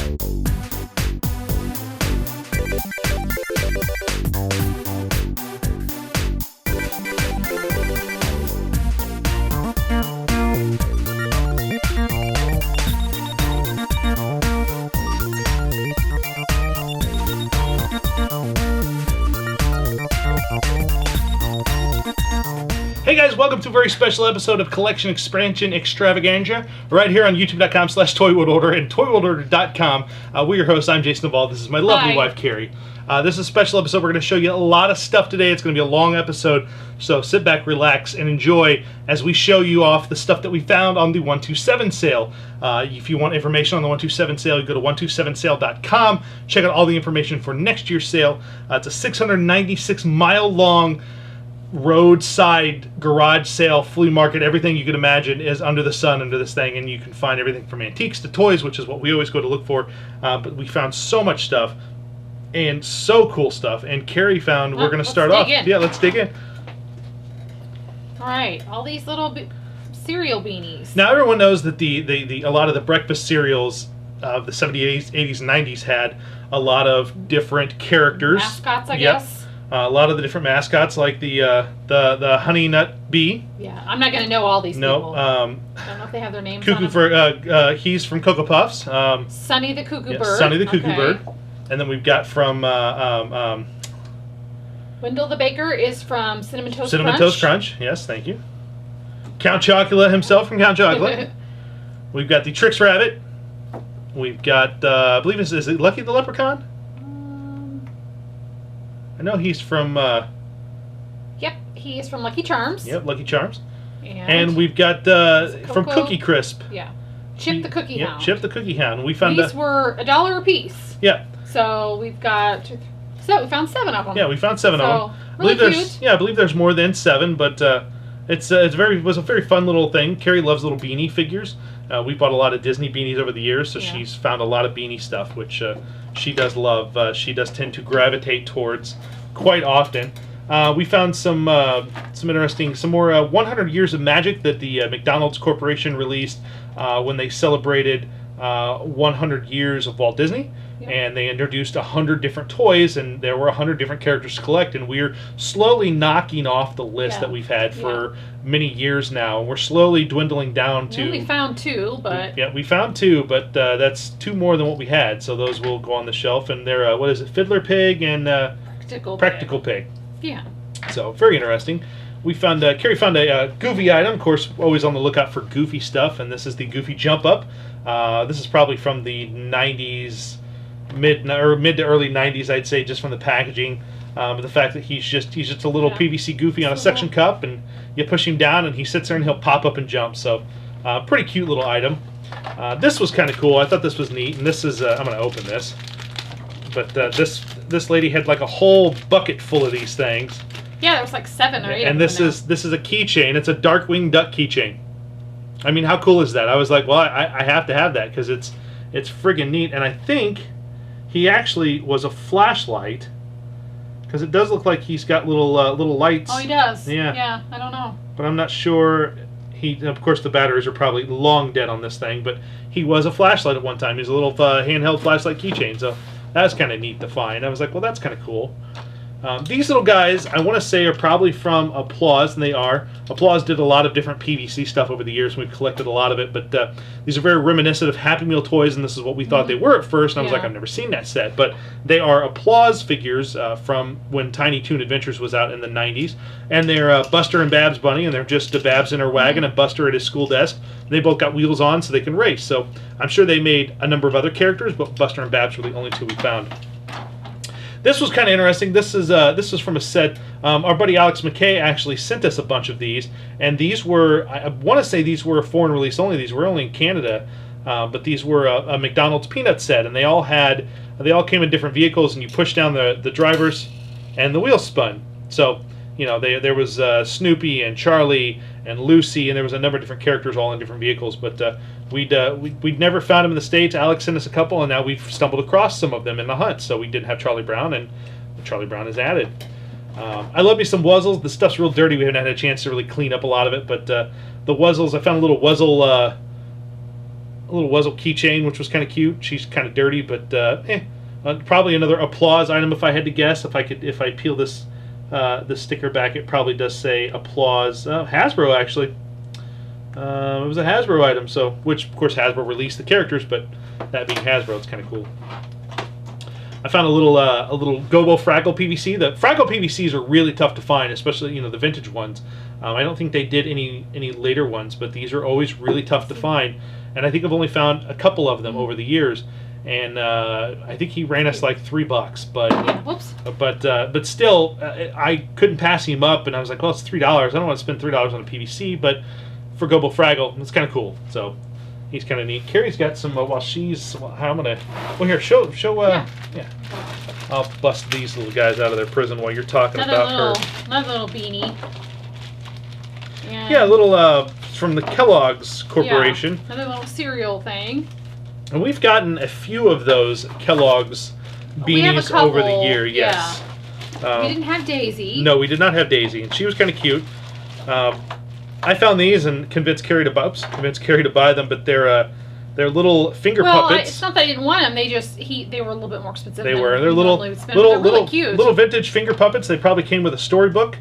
Hey guys, welcome to a very special episode of Collection Expansion Extravaganza, right here on youtube.com/ToyWorldOrder and ToyWorldOrder.com. We're your hosts. I'm Jason Duvall. This is my lovely wife, Carrie. This is a special episode. We're going to show you a lot of stuff today. It's going to be a long episode, so sit back, relax, and enjoy as we show you off the stuff that we found on the 127 sale. If you want information on the 127 sale, you go to 127sale.com. Check out all the information for next year's sale. It's a 696-mile-long roadside garage sale, flea market. Everything you can imagine is under the sun under this thing, and you can find everything from antiques to toys, which is what we always go to look for. But we found so much stuff and so cool stuff. And Carrie found, we're going to start off. Yeah, let's dig in. All right, all these little cereal beanies. Now everyone knows that a lot of the breakfast cereals of the 70s, 80s, and 90s had a lot of different characters. Mascots, I guess. A lot of the different mascots, like the honey nut bee. Yeah, I'm not going to know all these people. I don't know if they have their names Cuckoo on them. He's from Cocoa Puffs. Sonny the Cuckoo Bird. Sonny the Cuckoo Bird. And then we've got from... Wendell the Baker is from Cinnamon Toast Crunch. Cinnamon Toast Crunch, yes, thank you. Count Chocula himself from Count Chocula. We've got the Trix Rabbit. We've got, I believe, is it Lucky the Leprechaun? I know he's from... Yep, he is from Lucky Charms. Yep, Lucky Charms. And we've got from Cookie Crisp. Yeah. Chip the Cookie Hound. Chip the Cookie Hound. We found these were $1 a piece. Yeah. So we've got... So we found 7 of them. Yeah, we found 7 of them. Really cute. I believe there's more than 7, but it was a very fun little thing. Carrie loves little beanie figures. We bought a lot of Disney beanies over the years, so she's found a lot of beanie stuff, which she does love. She does tend to gravitate towards quite often. We found some more 100 Years of Magic that the McDonald's Corporation released when they celebrated 100 years of Walt Disney. Yep. And they introduced 100 different toys, and there were 100 different characters to collect, and we're slowly knocking off the list that we've had for many years now. We're slowly dwindling down to... We found 2, but... Yeah, we found 2, but that's 2 more than what we had, so those will go on the shelf, and they're, what is it, Fiddler Pig and Practical Pig. Yeah. So, very interesting. We found, Carrie found a Goofy item, of course, always on the lookout for Goofy stuff, and this is the Goofy Jump Up. This is probably from the 90s... mid to early 90s, I'd say, just from the packaging. But the fact that he's just a little PVC Goofy on a suction cup, and you push him down and he sits there and he'll pop up and jump. So pretty cute little item. This was kind of cool. I thought this was neat, and this is I'm going to open this. But this lady had like a whole bucket full of these things. Yeah, there was like 7 or 8 and this is a keychain. It's a Darkwing Duck keychain. I mean, how cool is that? I was like, well, I have to have that because it's friggin' neat. And I think he actually was a flashlight, because it does look like he's got little lights. Oh, he does. Yeah. Yeah, I don't know. But I'm not sure. Of course, the batteries are probably long dead on this thing, but he was a flashlight at one time. He's a little handheld flashlight keychain, so that's kind of neat to find. I was like, well, that's kind of cool. These little guys, I want to say, are probably from Applause, and they are. Applause did a lot of different PVC stuff over the years, and we've collected a lot of it, but these are very reminiscent of Happy Meal toys, and this is what we thought they were at first, and I was like, I've never seen that set. But they are Applause figures from when Tiny Toon Adventures was out in the 90s, and they're Buster and Babs Bunny, and they're just Babs in her wagon and Buster at his school desk. They both got wheels on so they can race, so I'm sure they made a number of other characters, but Buster and Babs were the only 2 we found. This was kind of interesting. This is from a set. Our buddy Alex McKay actually sent us a bunch of these, and these were, I want to say these were a foreign release only. These were only in Canada, but these were a McDonald's peanut set, and they all came in different vehicles, and you push down the drivers, and the wheels spun. So, you know, there was Snoopy and Charlie and Lucy, and there was a number of different characters all in different vehicles, but we'd never found them in the States. Alex sent us a couple, and now we've stumbled across some of them in the hunt. So we did have Charlie Brown, and Charlie Brown is added. I love me some Wuzzles. The stuff's real dirty. We haven't had a chance to really clean up a lot of it, but the Wuzzles, I found a little Wuzzle little Wuzzle keychain, which was kind of cute. She's kind of dirty, but probably another applause item if I had to guess. If I peel this sticker back, it probably does say applause. Hasbro actually. It was a Hasbro item, so which of course Hasbro released the characters, but that being Hasbro, it's kind of cool. I found a little Gobo Fraggle PVC. The Fraggle PVCs are really tough to find, especially the vintage ones. I don't think they did any later ones, but these are always really tough to find. And I think I've only found a couple of them over the years. And I think he ran us like $3, but Yeah, whoops. but still, I couldn't pass him up, and I was like, well, it's $3. I don't want to spend $3 on a PVC, but for Gobo Fraggle, it's kind of cool. So he's kind of neat. Carrie's got some. While she's, I'm gonna. Well, here, show. Yeah. I'll bust these little guys out of their prison while you're talking about her. Another little beanie. Yeah, a little from the Kellogg's Corporation. Yeah, another little cereal thing. And we've gotten a few of those Kellogg's beanies over the year. Yes. Yeah. We didn't have Daisy. No, we did not have Daisy, and she was kind of cute. I found these and convinced Carrie to buy them, but they're little finger puppets. It's not that I didn't want them. They were a little bit more expensive. They were. They're little cute. Little vintage finger puppets. They probably came with a storybook.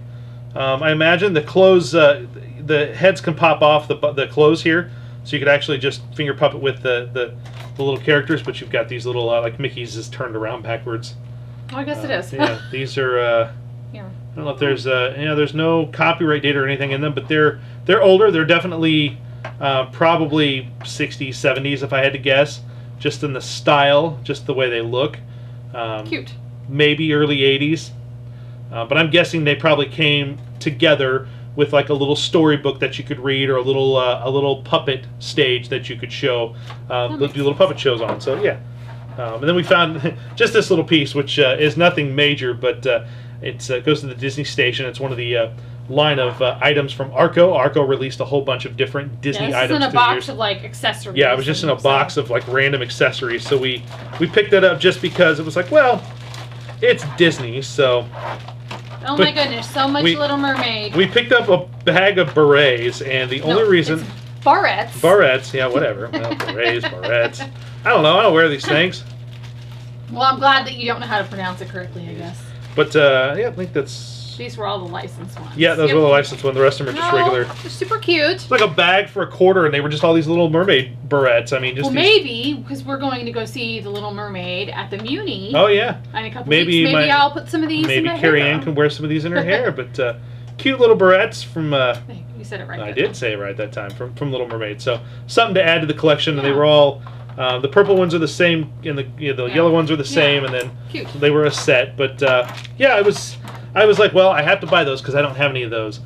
I imagine the clothes, the heads can pop off the clothes here, so you could actually just finger puppet with the little characters. But you've got these little like Mickey's is turned around backwards. Oh, I guess it is. Yeah, these are. Yeah. I don't know if there's there's no copyright date or anything in them, but they're older. They're definitely probably 60s, 70s if I had to guess, just in the style, just the way they look. Cute. Maybe early 80s, but I'm guessing they probably came together with like a little storybook that you could read, or a little puppet stage that you could show. They'll do little puppet shows on. So yeah, and then we found just this little piece, which is nothing major, but. It goes to the Disney Station. It's one of the line of items from Arco. Arco released a whole bunch of different Disney items. It's in a box of like accessories. Yeah, it was just in a box of like random accessories. So we picked that up just because it was like, well, it's Disney, so. Oh my goodness, so much Little Mermaid. We picked up a bag of berets, and the only reason. It's barrettes. Barrettes, yeah, whatever. Well, berets, barrettes. I don't know. I don't wear these things. Well, I'm glad that you don't know how to pronounce it correctly, I guess. But yeah, I think that's. These were all the licensed ones. Yeah, those were the licensed ones. The rest of them are just regular. They're super cute. It's like a bag for $1, and they were just all these little mermaid barrettes. I mean, just. Well, maybe because we're going to go see the Little Mermaid at the Muni. Oh yeah. In a couple weeks, maybe I'll put some of these. Maybe in my Carrie hair. Ann can wear some of these in her hair, but cute little barrettes from. You said it right. I did say it right that time from Little Mermaid. So something to add to the collection, and they were all. The purple ones are the same, and the yellow ones are the same, and then cute. They were a set. But yeah, I was like, well, I have to buy those because I don't have any of those.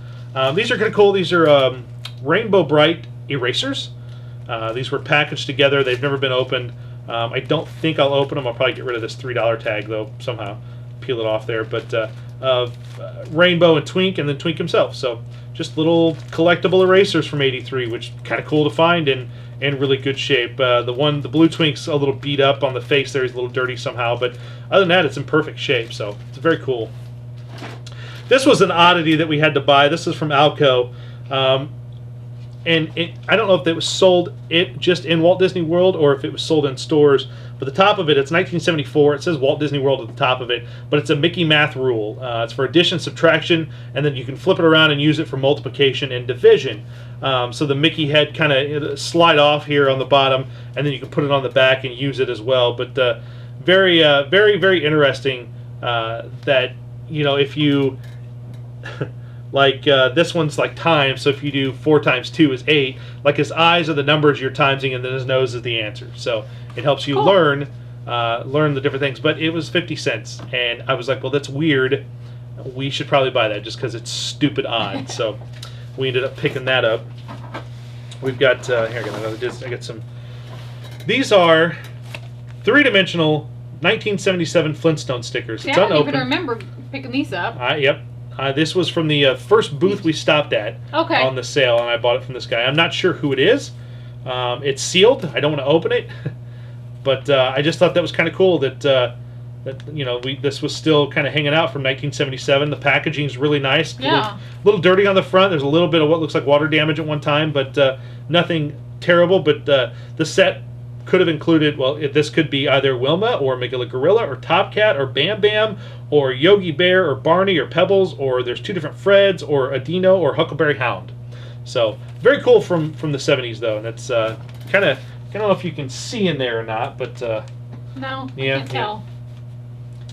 These are kind of cool. These are Rainbow Bright erasers. These were packaged together. They've never been opened. I don't think I'll open them. I'll probably get rid of this $3 tag though somehow, peel it off there. But Rainbow and Twink, and then Twink himself. So just little collectible erasers from '83, which kind of cool to find and in really good shape. The blue Twink's a little beat up on the face there. He's a little dirty somehow, but other than that, it's in perfect shape. So it's very cool. This was an oddity that we had to buy. This is from Alco. And I don't know if it was sold just in Walt Disney World or if it was sold in stores. But the top of it, it's 1974. It says Walt Disney World at the top of it, but it's a Mickey math rule. It's for addition, subtraction, and then you can flip it around and use it for multiplication and division. So the Mickey head kind of slide off here on the bottom, and then you can put it on the back and use it as well. But very, very interesting that, if you... like this one's like times, so if you do 4 times 2 is 8. Like his eyes are the numbers you're timesing, and then his nose is the answer. So it helps you learn the different things. But it was 50 cents, and I was like, well, that's weird. We should probably buy that just because it's stupid odd. So we ended up picking that up. We've got here. I got some. These are 3-dimensional 1977 Flintstone stickers. See, it's unopened. I don't even remember picking these up. Yep. This was from the first booth we stopped at on the sale, and I bought it from this guy. I'm not sure who it is. It's sealed. I don't want to open it, but I just thought that was kind of cool that this was still kind of hanging out from 1977. The packaging's really nice. Yeah. A little dirty on the front. There's a little bit of what looks like water damage at one time, but nothing terrible, but the set could have included, well, this could be either Wilma or Megilla Gorilla or Top Cat or Bam Bam or Yogi Bear or Barney or Pebbles, or there's 2 different Freds or a Dino or Huckleberry Hound. So very cool from the 70s though, and it's kind of, I don't know if you can see in there or not, but no, yeah, I can't tell.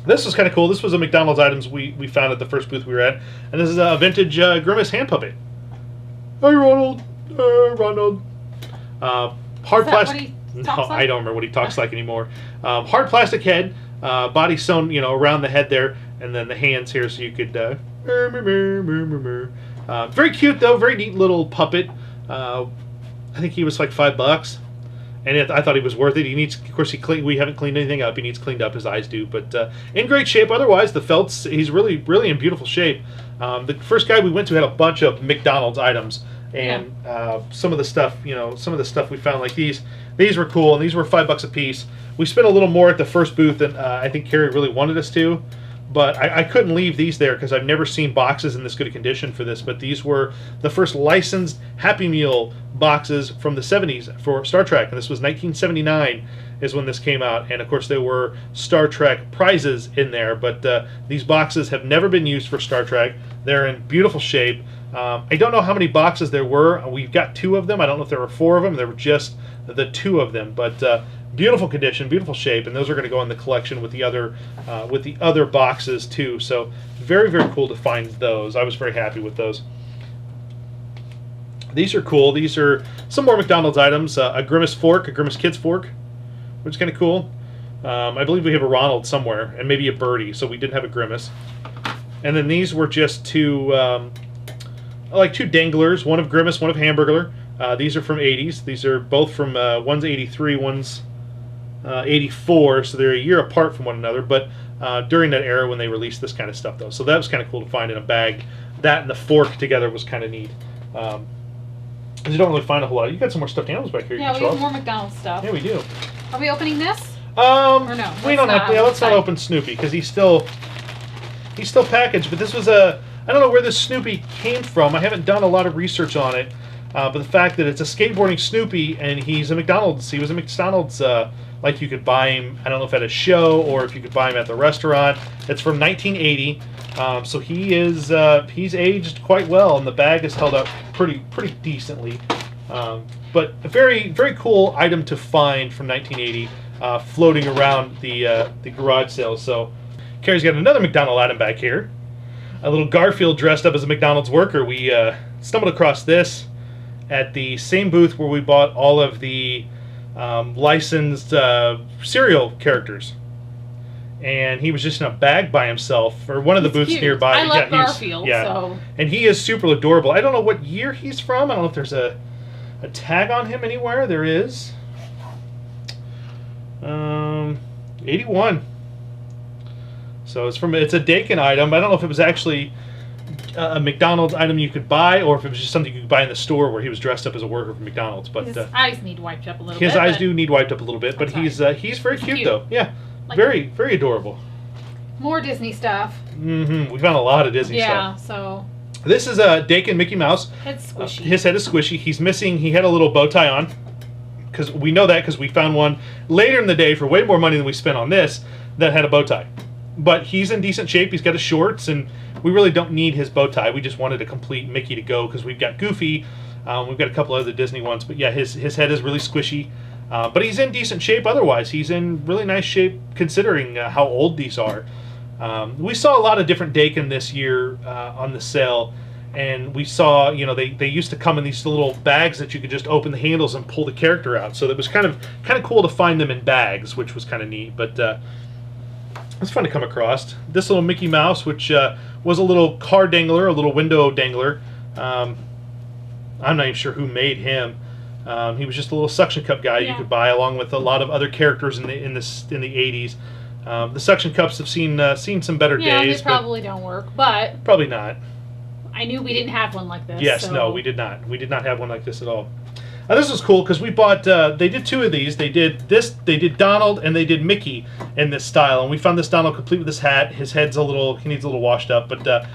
This was kind of cool. This was a McDonald's items we found at the first booth we were at, and this is a vintage Grimace hand puppet. Hey Ronald, Ronald. Hard plastic. No, I don't remember what he talks like anymore. Hard plastic head, body sewn, around the head there, and then the hands here, so you could. Very cute though, very neat little puppet. I think he was like $5, and I thought he was worth it. He needs, of course, we haven't cleaned anything up. He needs cleaned up. His eyes do, but in great shape. Otherwise, the felts, he's really, really in beautiful shape. The first guy we went to had a bunch of McDonald's items. And some of the stuff, we found, like these were cool, and these were $5 a piece. We spent a little more at the first booth than I think Carrie really wanted us to, but I couldn't leave these there because I've never seen boxes in this good a condition for this. But these were the first licensed Happy Meal boxes from the 70s for Star Trek, and this was 1979 is when this came out. And of course there were Star Trek prizes in there, but these boxes have never been used for Star Trek. They're in beautiful shape. I don't know how many boxes there were. We've got 2 of them. I don't know if there were 4 of them. There were just the 2 of them, but beautiful condition, beautiful shape, and those are going to go in the collection with the other boxes too. So very, very cool to find those. I was very happy with those. These are cool. These are some more McDonald's items. A Grimace fork, a Grimace Kids fork, which is kind of cool. I believe we have a Ronald somewhere, and maybe a Birdie, so we didn't have a Grimace. And then these were just 2 danglers, one of Grimace, one of Hamburglar. These are from 80s. These are both from, one's 83, one's 84, so they're a year apart from one another, but during that era when they released this kind of stuff, though. So that was kind of cool to find in a bag. That and the fork together was kind of neat. You don't really find a whole lot. You got some more stuffed animals back here. Yeah, we have more McDonald's stuff. Yeah, we do. Are we opening this? Or no? We don't have to. Yeah, let's not open Snoopy, because he's still packaged, but this was a... I don't know where this Snoopy came from. I haven't done a lot of research on it, but the fact that it's a skateboarding Snoopy and he's a McDonald's. He was a McDonald's, like you could buy him, I don't know if at a show or if you could buy him at the restaurant. It's from 1980, so he's aged quite well, and the bag is held up pretty decently. But a very, very cool item to find from 1980, floating around the garage sales. So Carrie's got another McDonald item back here. A little Garfield dressed up as a McDonald's worker. We stumbled across this at the same booth where we bought all of the licensed cereal characters. And he was just in a bag by himself, or one of the booths cute. nearby. I love Garfield, so... And he is super adorable. I don't know what year he's from. I don't know if there's a tag on him anywhere. There is. 81. So it's a Dakin item. I don't know if it was actually a McDonald's item you could buy, or if it was just something you could buy in the store where he was dressed up as a worker from McDonald's. But his eyes need wiped up a little bit. His eyes do need wiped up a little bit, but he's very cute though. Yeah, like, very, very adorable. More Disney stuff. Mm-hmm. We found a lot of Disney stuff. Yeah, so... This is a Dakin Mickey Mouse. Head's squishy. His head is squishy. He had a little bow tie on. Because we know that because we found one later in the day for way more money than we spent on this that had a bow tie. But he's in decent shape. He's got his shorts, and we really don't need his bow tie. We just wanted a complete Mickey to go because we've got Goofy. We've got a couple other Disney ones. But yeah, his head is really squishy. But he's in decent shape otherwise. He's in really nice shape considering how old these are. We saw a lot of different Dakin this year on the sale. And we saw, they used to come in these little bags that you could just open the handles and pull the character out. So it was kind of cool to find them in bags, which was kind of neat. But it's fun to come across. This little Mickey Mouse, which was a little car dangler, a little window dangler. I'm not even sure who made him. He was just a little suction cup guy you could buy, along with a lot of other characters in the 80s. The suction cups have seen some better days. Yeah, they probably don't work, but probably not. I knew we didn't have one like this. Yes, so. No, we did not. We did not have one like this at all. This was cool because we bought. They did 2 of these. They did this. They did Donald and they did Mickey in this style. And we found this Donald complete with this hat. His head's he needs a little washed up, but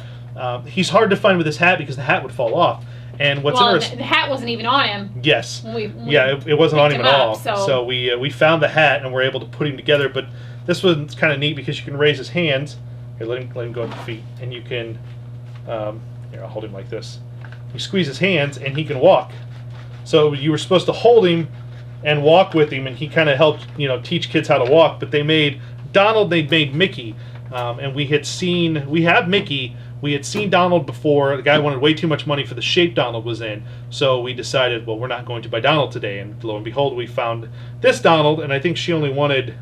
he's hard to find with his hat because the hat would fall off. And what's well, interesting, the hat wasn't even on him. yes, When we yeah, it wasn't on him picked at him all. up, So we found the hat and we're able to put him together. But this was kind of neat because you can raise his hands. Here, let him go at the feet, and you can. Here, I'll hold him like this. You squeeze his hands, and he can walk. So you were supposed to hold him and walk with him, and he kind of helped teach kids how to walk. But they made Donald, they made Mickey, and we have Mickey. We had seen Donald before. The guy wanted way too much money for the shape Donald was in, so we decided, well, we're not going to buy Donald today. And lo and behold, we found this Donald, and I think she only wanted.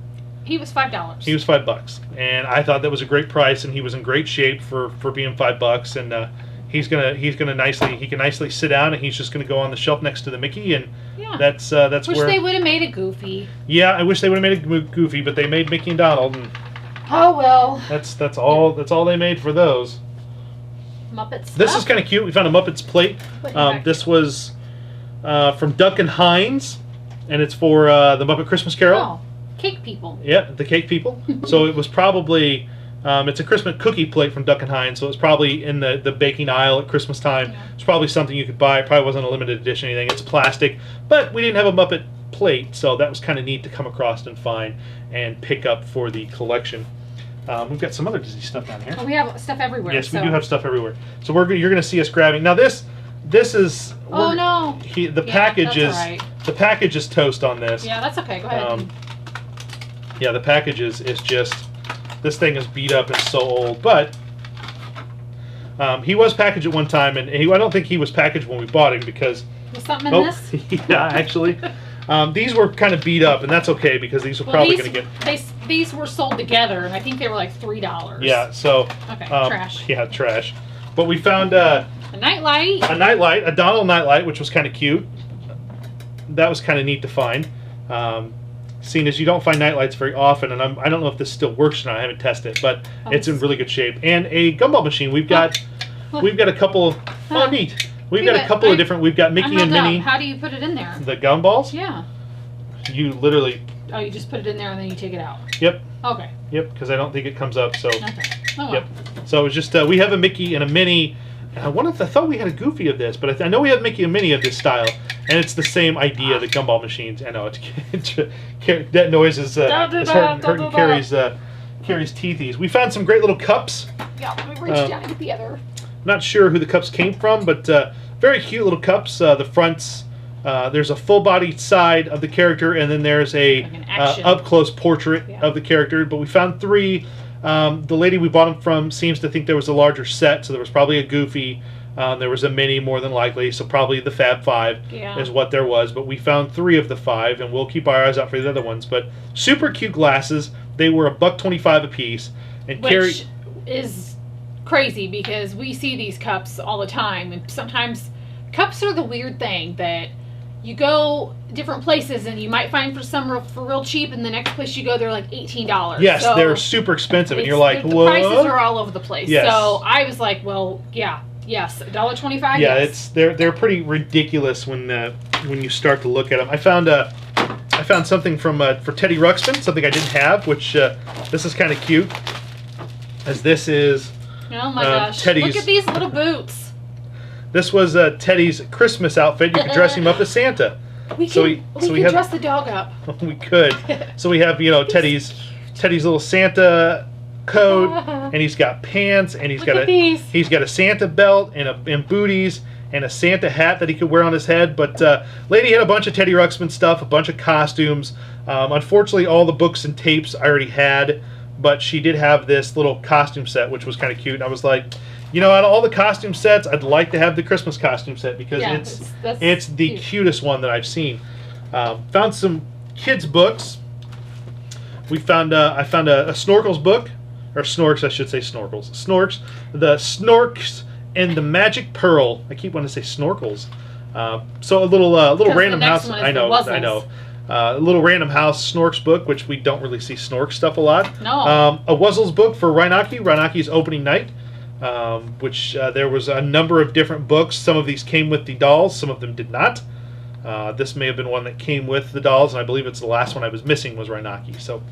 He was $5. He was $5, and I thought that was a great price, and he was in great shape for being $5, and he can nicely sit down, and he's just gonna go on the shelf next to the Mickey, and Yeah. that's Wish where. they would have made it Goofy. Yeah, I wish they would have made it Goofy, but they made Mickey and Donald, and Oh well. that's all they made for those. Muppets. This is kind of cute. We found a Muppets plate. This was from Duck and Hines, and it's for the Muppet Christmas Carol. Oh, cake people. Yeah, the cake people. So it was probably, it's a Christmas cookie plate from Duck and Hines, so it's probably in the baking aisle at Christmas time. Yeah. It's probably something you could buy. It probably wasn't a limited edition or anything. It's plastic, but we didn't have a Muppet plate, so that was kind of neat to come across and find and pick up for the collection. We've got some other Disney stuff down here. Oh, we have stuff everywhere. Yes, so. we do have stuff everywhere. So you're going to see us grabbing. Now this is. Oh no. The package is that's all right. the package is toast on this. Yeah, that's okay. Go ahead. Yeah, the package is just. This thing is beat up and so old, but he was packaged at one time, and I don't think he was packaged when we bought him because. Was something in this? Yeah, actually, these were kind of beat up, and that's okay because these were probably going to get. These were sold together, and I think they were like $3. Yeah, so. Okay, trash. Yeah, trash. But we found a nightlight. A Donald nightlight, which was kind of cute. That was kind of neat to find. Seeing as you don't find nightlights very often, and I don't know if this still works or not. I haven't tested it, but it's in really good shape. And a gumball machine. We've got a couple. Oh, neat. We've got a couple of different. We've got Mickey and Minnie. How do you put it in there? The gumballs? Yeah. You literally. Oh, you just put it in there and then you take it out. Yep. Okay. Yep, because I don't think it comes up. So. Okay. Oh, well. Yep. So it's just we have a Mickey and a Minnie. I thought we had a Goofy of this, but I know we have Mickey and Minnie of this style, and it's the same idea. The gumball machines. I know that noise is hurting Carrie's teethies. We found some great little cups. Yeah, let me reach down and get the other. Not sure who the cups came from, but very cute little cups. The fronts. There's a full-bodied side of the character, and then there's a up-close portrait of the character. But we found three. The lady we bought them from seems to think there was a larger set, so there was probably a Goofy. There was a Minnie, more than likely, so probably the Fab Five is what there was. But we found three of the five, and we'll keep our eyes out for the other ones. But super cute glasses. They were $1.25 a piece. And Carrie is crazy because we see these cups all the time, and sometimes cups are the weird thing that you go different places and you might find for real cheap, and the next place you go they're like $18. Yes, so they're super expensive, and you're like, the what? Prices are all over the place. Yes. So I was like, well, yes, $1.25. Yeah, yes. they're pretty ridiculous when you start to look at them. I found something for Teddy Ruxpin, something I didn't have, which this is kind of cute, as this is. Oh my gosh! Teddy's, look at these little boots. This was Teddy's Christmas outfit. You could dress him up as Santa. We could dress the dog up. We could. So we have Teddy's little Santa coat, and he's got pants, and he's got a Santa belt and booties and a Santa hat that he could wear on his head. But lady had a bunch of Teddy Ruxpin stuff, a bunch of costumes. Unfortunately, all the books and tapes I already had, but she did have this little costume set, which was kind of cute. And I was like, out of all the costume sets, I'd like to have the Christmas costume set because it's the cutest one that I've seen. Found some kids' books. I found a Snorkels book, or Snorks, I should say Snorkels. Snorks, the Snorks and the Magic Pearl. I keep wanting to say Snorkels. So a little Random House. I know. A little Random House Snorks book, which we don't really see Snork stuff a lot. No. A Wuzzles book for Reinocki's opening night. Which there was a number of different books. Some of these came with the dolls, some of them did not. This may have been one that came with the dolls, and I believe it's the last one I was missing was Reinocki. So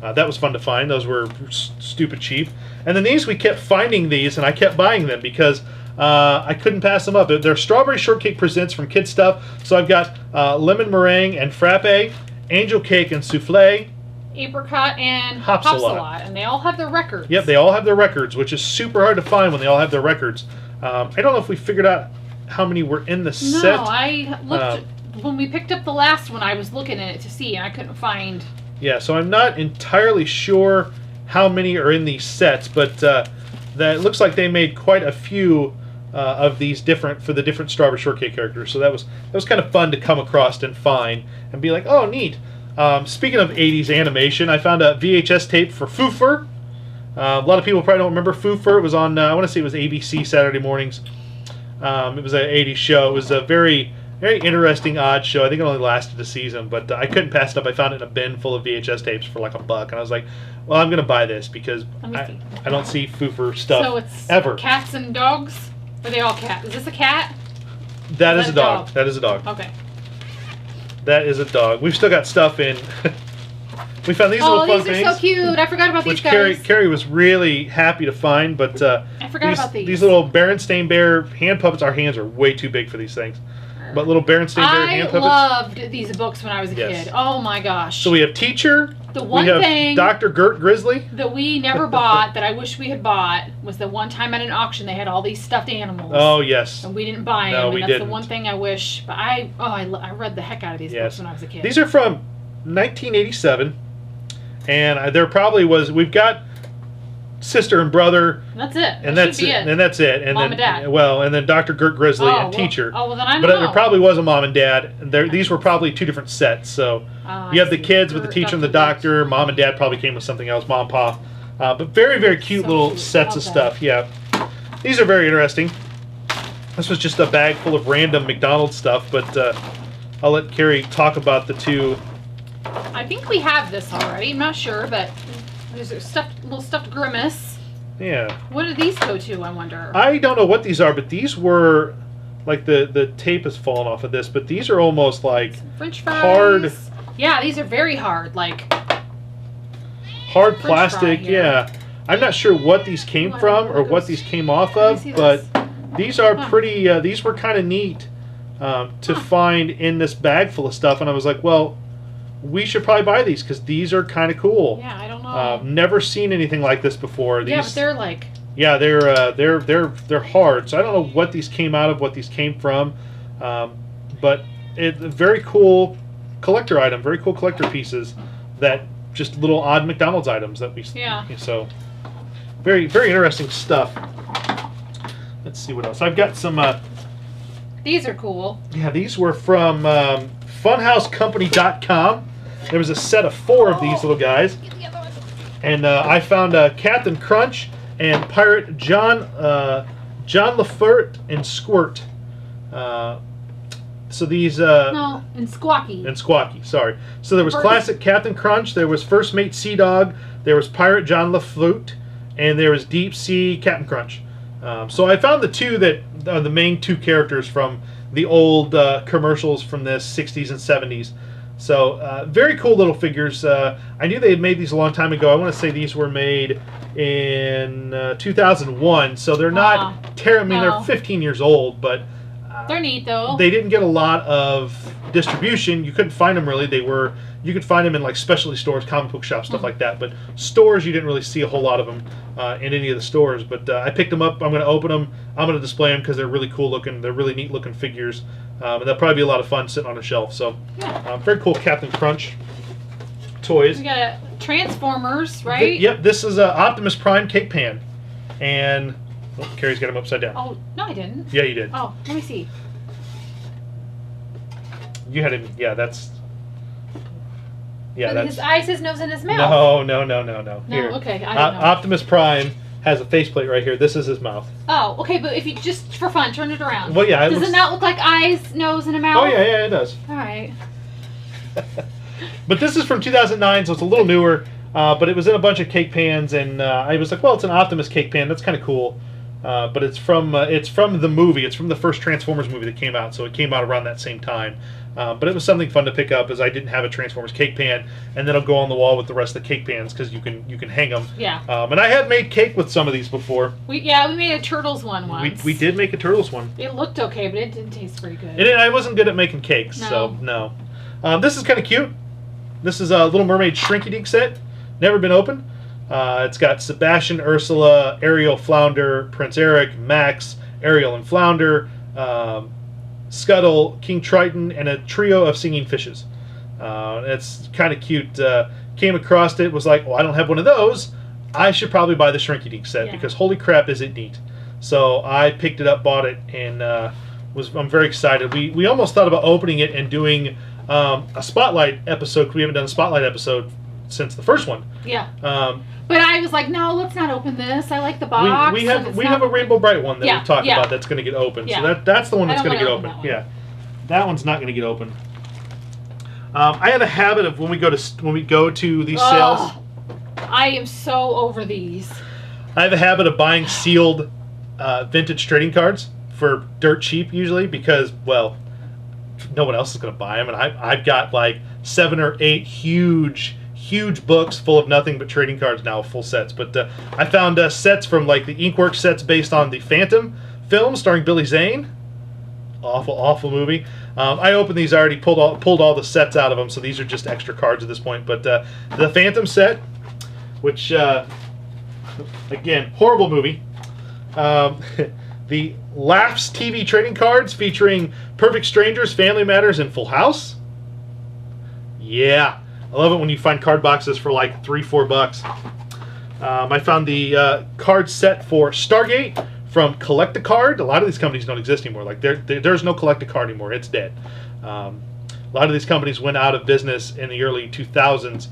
that was fun to find. Those were stupid cheap. And then these, we kept finding these, and I kept buying them because I couldn't pass them up. They're Strawberry Shortcake Presents from Kid Stuff. So I've got lemon meringue and frappe, angel cake and souffle, apricot and Hopsalot. and they all have their records. Yep, they all have their records, which is super hard to find when they all have their records. I don't know if we figured out how many were in the set. No, I looked when we picked up the last one. I was looking at it to see, and I couldn't find. Yeah, so I'm not entirely sure how many are in these sets, but that looks like they made quite a few of these different for the different Strawberry Shortcake characters. So that was kind of fun to come across and find and be like, oh, neat. Speaking of 80s animation, I found a VHS tape for Foofer. A lot of people probably don't remember Foofer. It was on, I want to say it was ABC Saturday mornings. It was an 80s show. It was a very, very interesting, odd show. I think it only lasted a season, but I couldn't pass it up. I found it in a bin full of VHS tapes for like $1, and I was like, well, I'm going to buy this because I don't see Foofer stuff so it's ever. Cats and dogs? Are they all cat? Is this a cat? That is a dog. That is a dog. Okay. That is a dog. We've still got stuff in. We found these little fun things. Oh, these are so cute. I forgot about these guys. Which Carrie was really happy to find, but I forgot about these. These little Berenstain Bear hand puppets, our hands are way too big for these things. But little Berenstain Bear hand puppets. I loved these books when I was a kid. Oh my gosh. So we have Teacher. The one we have thing Dr. Gert Grizzly that we never bought that I wish we had bought was the one time at an auction they had all these stuffed animals. Oh yes. And we didn't buy them. No, we and that's didn't. The one thing I wish. But I read the heck out of these books when I was a kid. These are from 1987, and there probably was. We've got sister and brother. That's it. And that's it. And that's it. And Mom then and Dad. Well, and then Dr. Gert Grizzly and Teacher. Oh well, then I don't know. But know. there probably was a Mom and Dad. These were probably two different sets. So you have the kids with the teacher and the doctor. Mom and Dad probably came with something else. Mom and Pa. But very, very cute little sets of stuff. Yeah. These are very interesting. This was just a bag full of random McDonald's stuff, but I'll let Carrie talk about the two. I think we have this already. I'm not sure, but there's a little stuffed Grimace. Yeah. What do these go to, I wonder? I don't know what these are, but these were, like the tape has fallen off of this, but these are almost like French fries. Hard. Yeah, these are very hard, like hard plastic. Yeah. I'm not sure what these came from or what these came off of, but these are pretty, these were kind of neat to find in this bag full of stuff, and I was like, well, we should probably buy these because these are kind of cool. Yeah, I don't know. Never seen anything like this before. These, yeah, but they're like. Yeah, they're hard. So I don't know what these came out of, what these came from, but it's a very cool collector item, very cool collector pieces that just little odd McDonald's items that we. Yeah. So very, very interesting stuff. Let's see what else. I've got some. These are cool. Yeah, these were from FunhouseCompany.com. There was a set of 4 of these little guys. And I found Captain Crunch and Pirate John Lafert and Squirt. So these... no, and Squawky. And Squawky, sorry. So there was Classic Captain Crunch, there was First Mate Sea Dog, there was Pirate John Laflute, and there was Deep Sea Captain Crunch. So I found the two that are the main 2 characters from the old commercials from the 60s and 70s. So very cool little figures. I knew they had made these a long time ago. I want to say these were made in 2001. So they're not terrible. I mean, they're 15 years old, but they're neat though. They didn't get a lot of distribution. You couldn't find them really. You could find them in like specialty stores, comic book shops, stuff like that. But stores, you didn't really see a whole lot of them in any of the stores. But I picked them up. I'm going to open them. I'm going to display them because they're really cool looking. They're really neat looking figures. And they'll probably be a lot of fun sitting on a shelf. So very cool Captain Crunch toys. We got Transformers, right? Yep, this is Optimus Prime cake pan. And Carrie's got him upside down. Oh, no I didn't. Yeah, you did. Oh, let me see. You had him, yeah, that's... Yeah, that's... His eyes, his nose, and his mouth. No. No, Here. okay, I don't know. Optimus Prime has a faceplate right here. This is his mouth. Oh, okay, but if you just for fun turn it around. Well, yeah. Does it not look like eyes, nose, and a mouth? Oh, yeah, it does. All right. But this is from 2009, so it's a little newer. But it was in a bunch of cake pans, and I was like, well, it's an Optimus cake pan. That's kind of cool. But it's from the movie. It's from the first Transformers movie that came out, so it came out around that same time. But it was something fun to pick up, as I didn't have a Transformers cake pan, and then it'll go on the wall with the rest of the cake pans because you can hang them. Yeah. And I have made cake with some of these before. We made a Turtles one once. We did make a Turtles one. It looked okay, but it didn't taste very good. I wasn't good at making cakes, so no. This is kind of cute. This is a Little Mermaid Shrinky Dink set. Never been opened. It's got Sebastian, Ursula, Ariel, Flounder, Prince Eric, Max, Ariel and Flounder, Scuttle, King Triton, and a trio of singing fishes. It's kind of cute. Came across it, was like, well, I don't have one of those. I should probably buy the Shrinky Dink set because holy crap, is it neat. So I picked it up, bought it, and I'm very excited. We almost thought about opening it and doing a Spotlight episode, because we haven't done a Spotlight episode since the first one. Yeah. But I was like, no, let's not open this. I like the box. We have a Rainbow Bright one that we talked about that's going to get open. Yeah. So that's the one that's going to get open. Yeah. That one's not going to get open. I have a habit of when we go to these sales. I am so over these. I have a habit of buying sealed vintage trading cards for dirt cheap usually because, well, no one else is going to buy them, and I've got like 7 or 8 huge books full of nothing but trading cards now, full sets. But I found sets from like the Inkworks sets based on the Phantom film starring Billy Zane. Awful movie. I opened these. I already pulled all the sets out of them, so these are just extra cards at this point. But the Phantom set, which again, horrible movie. The Laughs TV trading cards featuring Perfect Strangers, Family Matters, and Full House. Yeah, I love it when you find card boxes for like $3-4. I found the card set for Stargate from Collect-A-Card. A lot of these companies don't exist anymore. Like there's no Collect-A-Card anymore. It's dead. A lot of these companies went out of business in the early 2000s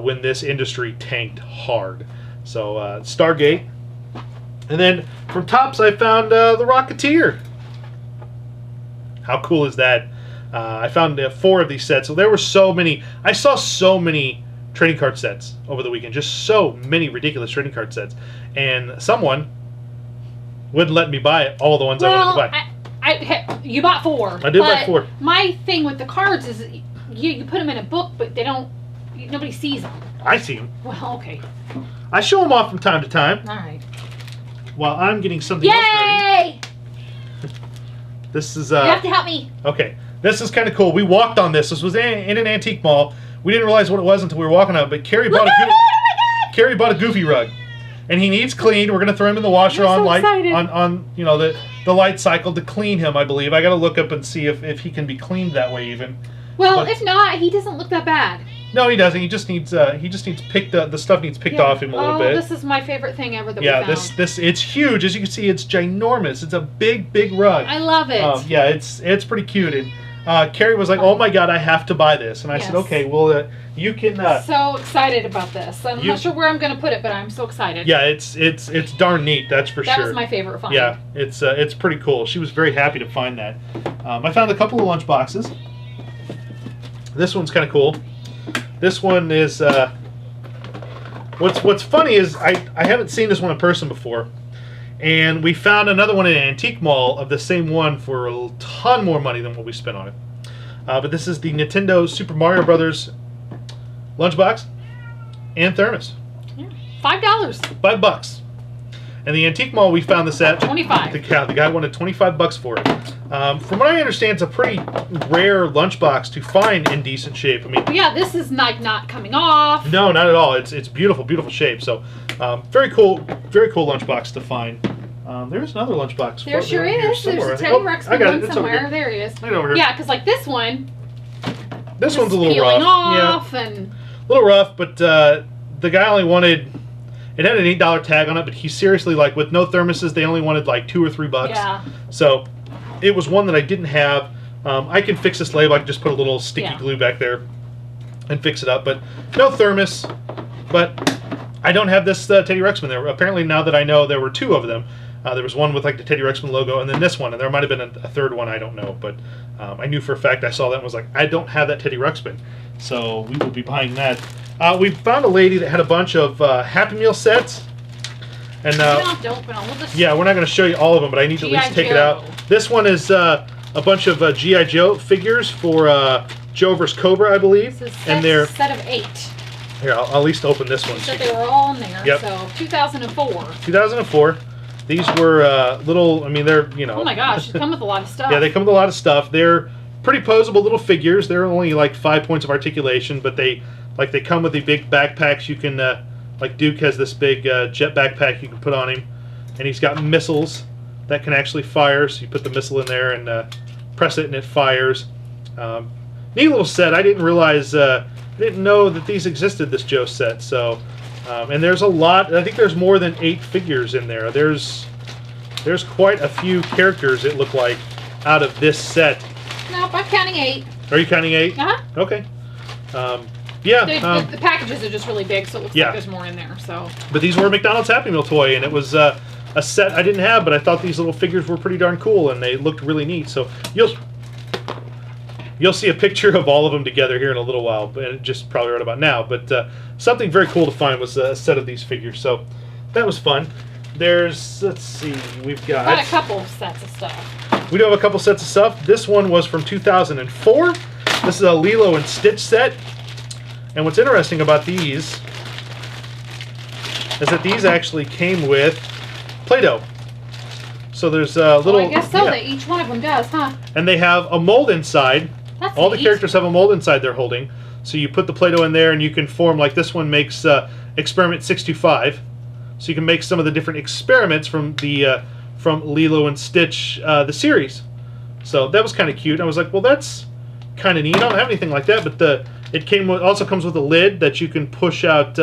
when this industry tanked hard. So Stargate. And then from Topps, I found the Rocketeer. How cool is that? I found 4 of these sets. So there were so many. I saw so many trading card sets over the weekend. Just so many ridiculous trading card sets. And someone wouldn't let me buy all the ones I wanted to buy. You bought 4. I did buy 4. My thing with the cards is you put them in a book, but they don't. Nobody sees them. I see them. Well, okay. I show them off from time to time. All right. While I'm getting something else ready. Yay! This is You have to help me. okay. This is kind of cool. We walked on this. This was in an antique mall. We didn't realize what it was until we were walking out. But Carrie bought Carrie bought a Goofy rug, and he needs cleaned. We're gonna throw him in the washer on the light cycle to clean him. I believe. I got to look up and see if he can be cleaned that way even. Well, if not, he doesn't look that bad. No, he doesn't. He just needs picked the stuff needs picked off him a little bit. This is my favorite thing ever that we found. This it's huge. As you can see, it's ginormous. It's a big rug. I love it. Yeah, it's pretty cute. And Carrie was like, "Oh my God, I have to buy this." And I said, "Okay, well, you can." So excited about this. I'm not sure where I'm going to put it, but I'm so excited. Yeah, it's darn neat. That's for sure. That was my favorite find. Yeah, it's pretty cool. She was very happy to find that. I found a couple of lunch boxes. This one's kind of cool. This one is what's funny is I haven't seen this one in person before, and we found another one in an antique mall of the same one for a ton more money than what we spent on it. But this is the Nintendo Super Mario Brothers lunchbox and thermos. Yeah. $5. $5. And the antique mall we found this at 25. The guy wanted $25 for it. From what I understand, it's a pretty rare lunchbox to find in decent shape. I mean, yeah, this is not coming off. No, not at all. It's beautiful shape. So, very cool lunchbox to find. There's another lunchbox. There sure is. There's a Teddy Ruxpin one somewhere. There he is. Right over here. Yeah, because like this one. This one's a little peeling rough. Off and a little rough, but the guy only wanted. It had an $8 tag on it, but he seriously, like, with no thermoses, they only wanted like $2 or $3. Yeah. So it was one that I didn't have. I can fix this label. I can just put a little sticky glue back there and fix it up. But no thermos. But I don't have this Teddy Ruxpin there. Apparently, now that I know, there were 2 of them. There was one with like the Teddy Ruxpin logo, and then this one, and there might have been a third one. I don't know, but I knew for a fact I saw that and was like, I don't have that Teddy Ruxpin, so we will be buying that. We found a lady that had a bunch of Happy Meal sets, and don't open all of this. yeah, we're not going to show you all of them, but I need to at least take it out. This one is a bunch of G.I. Joe figures for Joe vs. Cobra, I believe. This is and they're set of 8. here. I'll at least open this one. So they were all in there. Yep. So 2004. 2004. These were little. I mean, they're Oh my gosh, they come with a lot of stuff. Yeah, they come with a lot of stuff. They're pretty posable little figures. They're only like 5 points of articulation, but they come with the big backpacks. You can like Duke has this big jet backpack you can put on him, and he's got missiles that can actually fire. So you put the missile in there and press it, and it fires. Neat little set. I didn't realize. I didn't know that these existed. This Joe set. So, and there's a lot. I think there's more than 8 figures in there. There's quite a few characters. It looked like out of this set. Nope, I'm counting 8. Are you counting 8? Uh-huh. Okay. Yeah. The packages are just really big, so it looks like there's more in there. So. But these were a McDonald's Happy Meal toy, and it was a set I didn't have, but I thought these little figures were pretty darn cool, and they looked really neat. So you'll see a picture of all of them together here in a little while, but just probably right about now. But something very cool to find was a set of these figures. So that was fun. There's, let's see, we've got a couple sets of stuff. We do have a couple sets of stuff. This one was from 2004. This is a Lilo and Stitch set. And what's interesting about these is that these actually came with Play-Doh. So there's a little... I guess so, that each one of them does, huh? And they have a mold inside. That's All the neat. characters have a mold inside they're holding. So you put the Play-Doh in there and you can form, like this one makes Experiment 625. So you can make some of the different experiments from the from Lilo and Stitch, the series. So that was kind of cute. I was like, well, that's kind of neat. I don't have anything like that, but it came with, also comes with a lid that you can push out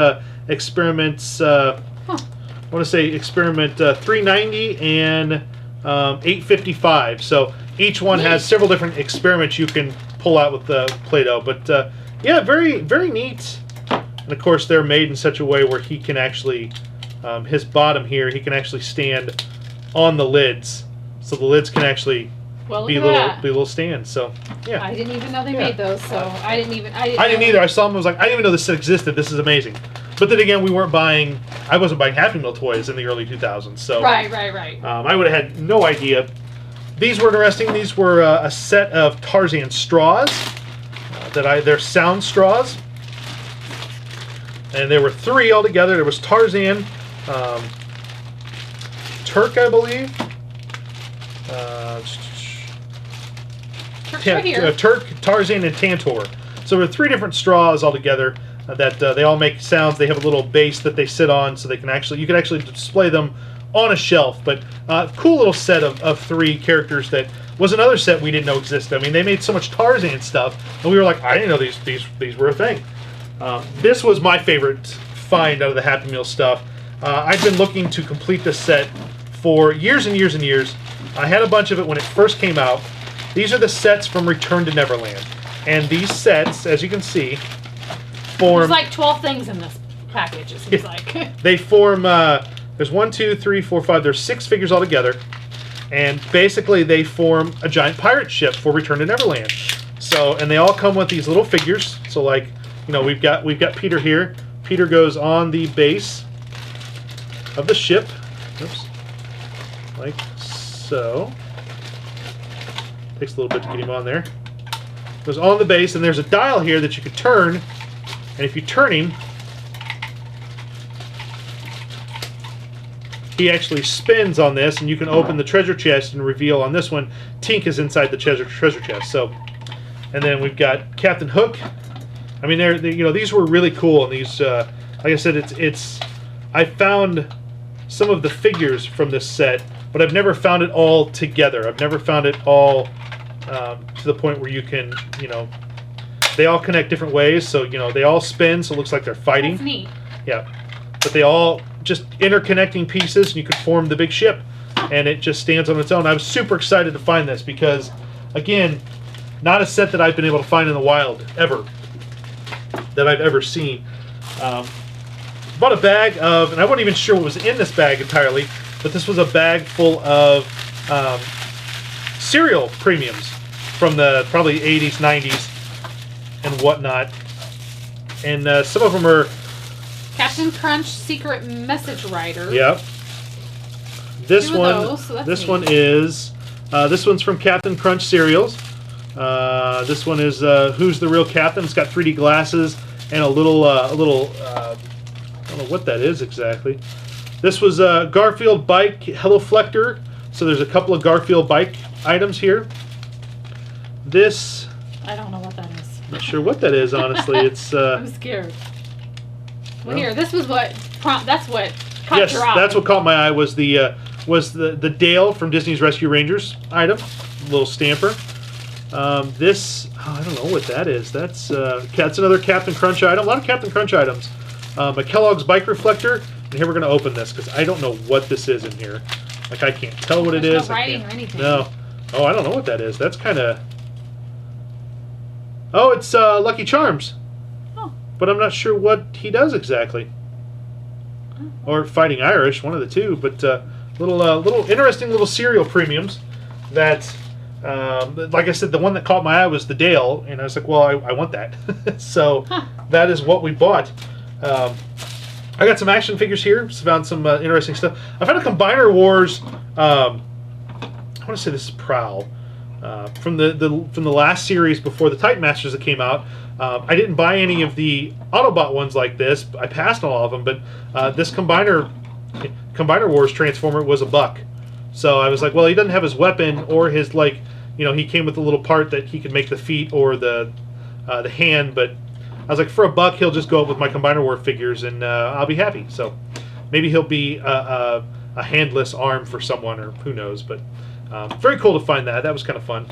experiments. I want to say experiment 390 and 855. So each one has several different experiments you can pull out with the Play-Doh. But yeah, very, very neat. And of course, they're made in such a way where he can actually, his bottom here, he can actually stand on the lids. So the lids can actually be a little stands. So yeah. I didn't even know they made those, so I didn't either. I saw them. I was like, I didn't even know this existed. This is amazing. But then again, I wasn't buying Happy Meal toys in the early 2000s. So right. I would have had no idea. These were interesting. These were a set of Tarzan straws. They're sound straws. And there were 3 altogether. There was Tarzan, Turk, I believe. Right here. Turk, Tarzan, and Tantor. So there are 3 different straws altogether that they all make sounds. They have a little base that they sit on, so you can actually display them on a shelf. But cool little set of 3 characters that was another set we didn't know existed. I mean, they made so much Tarzan stuff, and we were like, I didn't know these were a thing. This was my favorite find out of the Happy Meal stuff. I've been looking to complete this set for years and years and years. I had a bunch of it when it first came out. These are the sets from Return to Neverland. And these sets, as you can see, form... There's like 12 things in this package, it seems like. They form... there's 1, 2, 3, 4, 5... There's 6 figures altogether. And basically they form a giant pirate ship for Return to Neverland. So, and they all come with these little figures. So like, you know, we've got Peter here. Peter goes on the base of the ship. Oops. Like so. Takes a little bit to get him on there. Goes on the base, and there's a dial here that you can turn, and if you turn him, he actually spins on this, and you can open the treasure chest and reveal on this one, Tink is inside the treasure chest. So, and then we've got Captain Hook. I mean, these were really cool, and these, like I said, I found some of the figures from this set, but I've never found it all together. I've never found it all to the point where you can, they all connect different ways. So, they all spin, so it looks like they're fighting. That's neat. Yeah. But they all just interconnecting pieces, and you can form the big ship, and it just stands on its own. I was super excited to find this because, again, not a set that I've been able to find in the wild, ever, that I've ever seen. Bought a bag of, and I wasn't even sure what was in this bag entirely, but this was a bag full of cereal premiums from the probably 80s, 90s, and whatnot. And some of them are... Captain Crunch Secret Message Writer. Yep. This one those, so this neat. one is This one's from Captain Crunch Cereals. This one is Who's the Real Captain? It's got 3D glasses and a little, I don't know what that is exactly. This was Garfield Bike Hello Flector. So there's a couple of Garfield Bike items here. This, I don't know what that is. not sure what that is, honestly. It's I'm scared. Well, here, this was what that's what caught yes, your eye. that's what caught my eye was the Dale from Disney's Rescue Rangers item, little stamper. This, I don't know what that is. That's another Captain Crunch item. A lot of Captain Crunch items. A Kellogg's Bike Reflector. And here we're going to open this because I don't know what this is in here. Like, I can't tell what it There's is. no writing or anything. No. Oh, I don't know what that is. That's kind of... Oh, it's Lucky Charms. Oh. But I'm not sure what he does exactly. Oh. Or Fighting Irish, one of the two. But little interesting little cereal premiums that... like I said, the one that caught my eye was the Dale, and I was like, well, I want that. So that is what we bought. I got some action figures here. Found some interesting stuff. I found a Combiner Wars. I want to say this is Prowl from the last series before the Titan Masters that came out. I didn't buy any of the Autobot ones like this. I passed on all of them, but this Combiner Wars Transformer was $1. So I was like, well, he doesn't have his weapon or his, like, he came with a little part that he could make the feet or the hand, but I was like, for $1, he'll just go up with my Combiner War figures and I'll be happy. So maybe he'll be a handless arm for someone, or who knows, but very cool to find that. That was kind of fun.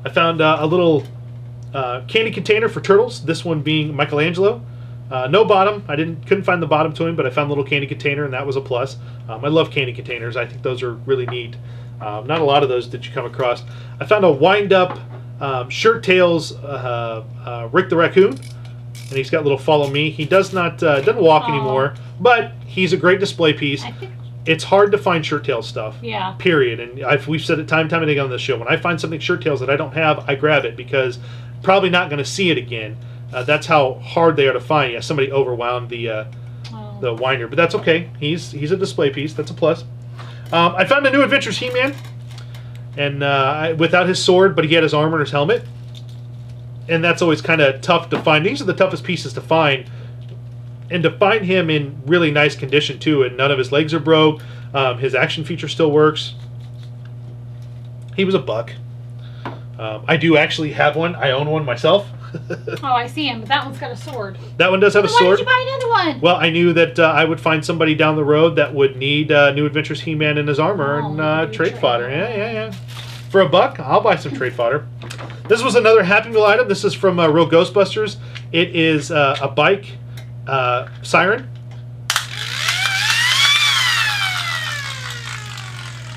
I found a little candy container for Turtles, this one being Michelangelo. No bottom. I couldn't find the bottom to him, but I found a little candy container, and that was a plus. I love candy containers. I think those are really neat. Not a lot of those that you come across. I found a wind-up Shirt Tails Rick the Raccoon, and he's got a little follow me. He doesn't walk anymore, but he's a great display piece. It's hard to find Shirt Tails stuff. Yeah. Period. And we've said it time and time again on this show. When I find something Shirt Tails that I don't have, I grab it because probably not going to see it again. That's how hard they are to find. Yeah, somebody overwound the winder, but that's okay. He's a display piece. That's a plus. I found a New Adventures He-Man, and without his sword, but he had his armor and his helmet, and that's always kind of tough to find. These are the toughest pieces to find, and to find him in really nice condition too, and none of his legs are broke. His action feature still works. He was $1. I do actually have one. I own one myself. Oh, I see him, but that one's got a sword. That one does have a Why sword. did you buy another one? Well, I knew that I would find somebody down the road that would need New Adventures He-Man in his armor and trade fodder. Yeah. For $1, I'll buy some trade fodder. This was another Happy Meal item. This is from Real Ghostbusters. It is a bike siren.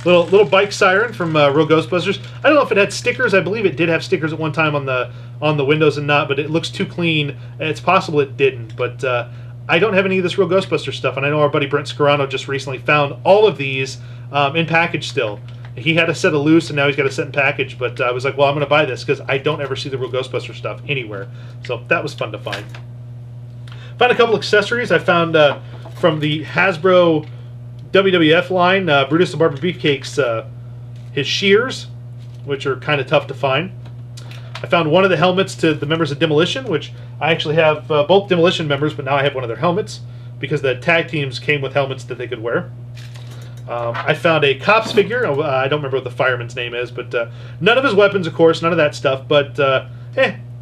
Little bike siren from Real Ghostbusters. I don't know if it had stickers. I believe it did have stickers at one time on the windows and not, but it looks too clean. It's possible it didn't, but I don't have any of this Real Ghostbusters stuff, and I know our buddy Brent Scarano just recently found all of these in package still. He had a set of loose, and now he's got a set in package, but I was like, well, I'm going to buy this because I don't ever see the Real Ghostbusters stuff anywhere. So that was fun to find. Found a couple accessories. I found from the Hasbro WWF line, Brutus the Barber Beefcake's his shears, which are kind of tough to find. I found one of the helmets to the members of Demolition, which I actually have both Demolition members, but now I have one of their helmets because the tag teams came with helmets that they could wear. I found a Cops figure. I don't remember what the fireman's name is, but none of his weapons, of course, none of that stuff. But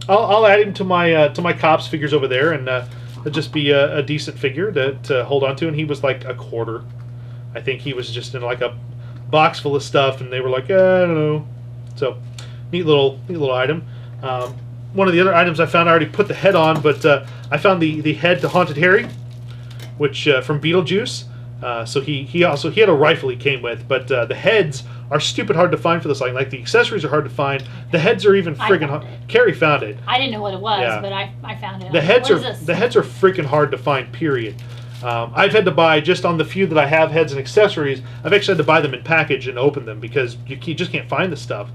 I'll add him to my Cops figures over there, and it'll just be a decent figure to hold on to. And he was like $0.25. I think he was just in like a box full of stuff, and they were like, I don't know. So, neat little item. One of the other items I found, I already put the head on, but I found the head to Haunted Harry, which from Beetlejuice. So he had a rifle he came with, but the heads are stupid hard to find for this line. Like the accessories are hard to find. The heads are even friggin' hard. Carrie found it. I didn't know what it was, Yeah. but I found it. The heads are freaking hard to find. Period. I've had to buy, just on the few that I have heads and accessories, I've actually had to buy them in package and open them because you just can't find the stuff.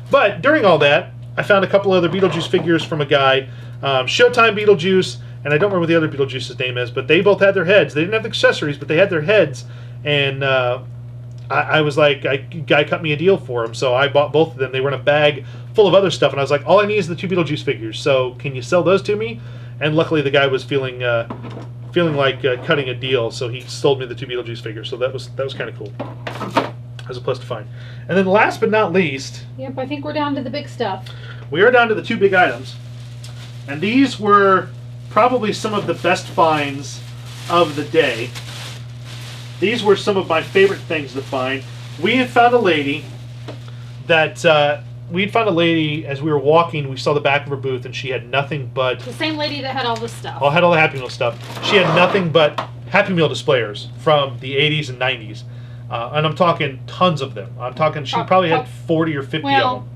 But during all that, I found a couple other Beetlejuice figures from a guy, Showtime Beetlejuice, and I don't remember what the other Beetlejuice's name is, but they both had their heads. They didn't have the accessories, but they had their heads, and I was like, guy cut me a deal for them, so I bought both of them. They were in a bag full of other stuff, and I was like, all I need is the 2 Beetlejuice figures. So can you sell those to me? And luckily, the guy was feeling like cutting a deal, so he sold me the 2 Beetlejuice figures. So that was kind of cool. As a plus to find. And then last but not least, Yep, I think we're down to the big stuff. we are down to the 2 big items, and these were probably some of the best finds of the day. These were some of my favorite things to find. We had found a lady that as we were walking. We saw the back of her booth, and she had nothing but The same lady that had all this stuff. had all the Happy Meal stuff. She had nothing but Happy Meal displayers from the 80s and 90s, and I'm talking tons of them. I'm talking she probably had 40 or 50 of them.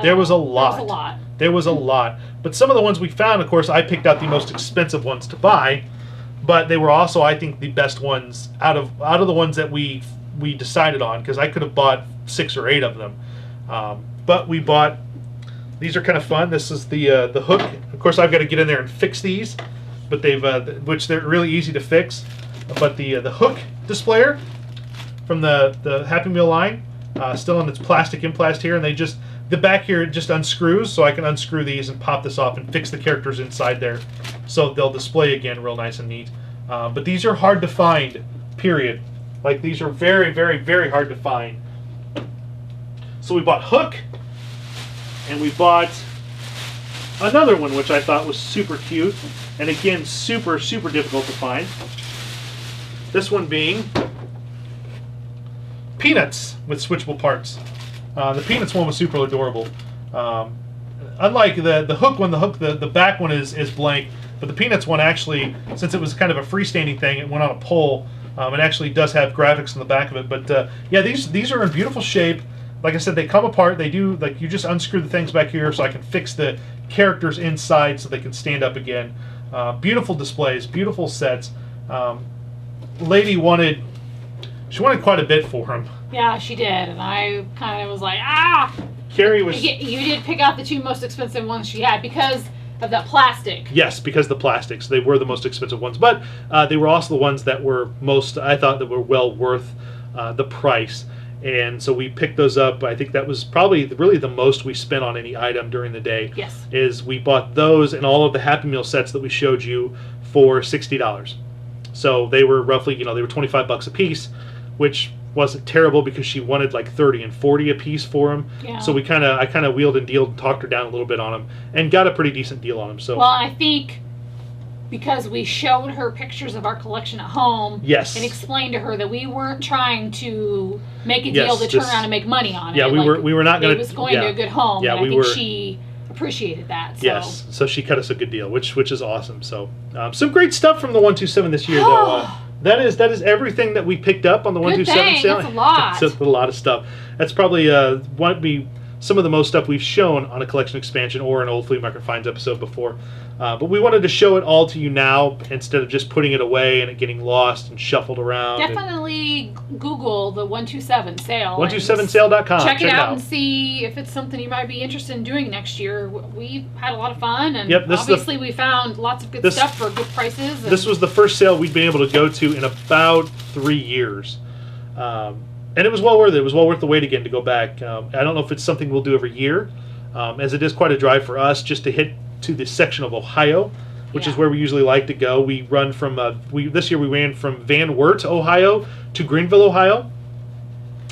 There was a lot. There was a lot. But some of the ones we found, of course, I picked out the most expensive ones to buy. But they were also, I think, the best ones out of the ones that we decided on, because I could have bought 6 or 8 of them. But we bought. These are kind of fun. This is the hook. Of course, I've got to get in there and fix these, but which they're really easy to fix. But the hook displayer from the Happy Meal line, still in its plastic implast here, and the back here just unscrews, so I can unscrew these and pop this off and fix the characters inside there, so they'll display again real nice and neat. But these are hard to find, period. Like, these are very, very, very hard to find. So we bought Hook, and we bought another one which I thought was super cute, and again super, super difficult to find. This one being Peanuts with switchable parts. The Peanuts one was super adorable. Unlike the Hook one, the back one is blank, but the Peanuts one actually, since it was kind of a freestanding thing, it went on a pole. It actually does have graphics on the back of it. But yeah, these are in beautiful shape. Like I said, they come apart. They do, like, you just unscrew the things back here so I can fix the characters inside so they can stand up again. Beautiful displays, beautiful sets. Lady wanted quite a bit for them. Yeah, she did, and I kind of was like, Carrie was. You did pick out the 2 most expensive ones she had because of that plastic. Yes, because the plastics. They were the most expensive ones, but they were also the ones that were most. I thought that were well worth the price. And so we picked those up. I think that was probably really the most we spent on any item during the day. Yes. Is we bought those and all of the Happy Meal sets that we showed you for $60. So they were roughly, they were $25 a piece, which wasn't terrible because she wanted like 30 and 40 a piece for them. Yeah. So I kind of wheeled and dealed and talked her down a little bit on them and got a pretty decent deal on them. So well, I think because we showed her pictures of our collection at home, yes, and explained to her that we weren't trying to make a deal to turn around and make money on it. Yeah, we were not going to. It was going to a good home. Yeah, and I think she appreciated that. So. Yes, so she cut us a good deal, which is awesome. So some great stuff from the 127 this year, though. That is everything that we picked up on the 127 sale. That's a lot. That's a lot of stuff. That's probably some of the most stuff we've shown on a collection expansion or an old Flea Market Finds episode before. But we wanted to show it all to you now instead of just putting it away and it getting lost and shuffled around. Definitely Google the 127 sale. 127sale.com. Check it out and see if it's something you might be interested in doing next year. We had a lot of fun, and obviously we found lots of good stuff for good prices. This was the first sale we'd been able to go to in about 3 years. And it was well worth it. It was well worth the wait again to go back. I don't know if it's something we'll do every year, as it is quite a drive for us just to hit to this section of Ohio, which is where we usually like to go. We run from this year we ran from Van Wert, Ohio, to Greenville, Ohio,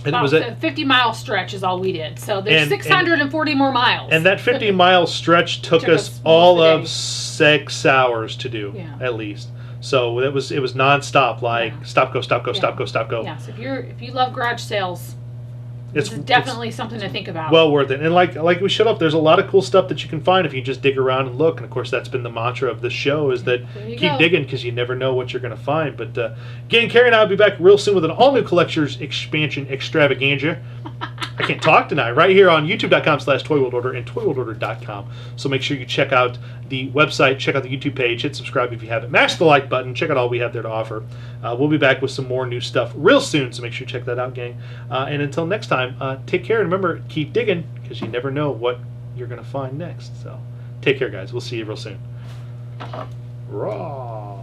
and it was a 50-mile stretch is all we did. So there's 640 more miles. And that 50-mile stretch took us all of 6 hours to do, at least. So it was nonstop, like stop, go, stop, go, stop, go, stop, go. Yeah. So if you love garage sales, it's definitely something to think about. Well worth it. And like we showed up, there's a lot of cool stuff that you can find if you just dig around and look. And of course, that's been the mantra of the show, is that keep digging because you never know what you're going to find. But again, Carrie and I will be back real soon with an all-new Collector's Expansion Extravaganza. I can't talk tonight. Right here on youtube.com/ToyWorldOrder and ToyWorldOrder.com. So make sure you check out the website, check out the YouTube page, hit subscribe if you haven't, mash the like button, check out all we have there to offer. We'll be back with some more new stuff real soon, so make sure you check that out, gang. And until next time, take care, and remember, keep digging, because you never know what you're going to find next. So take care, guys. We'll see you real soon. Raw.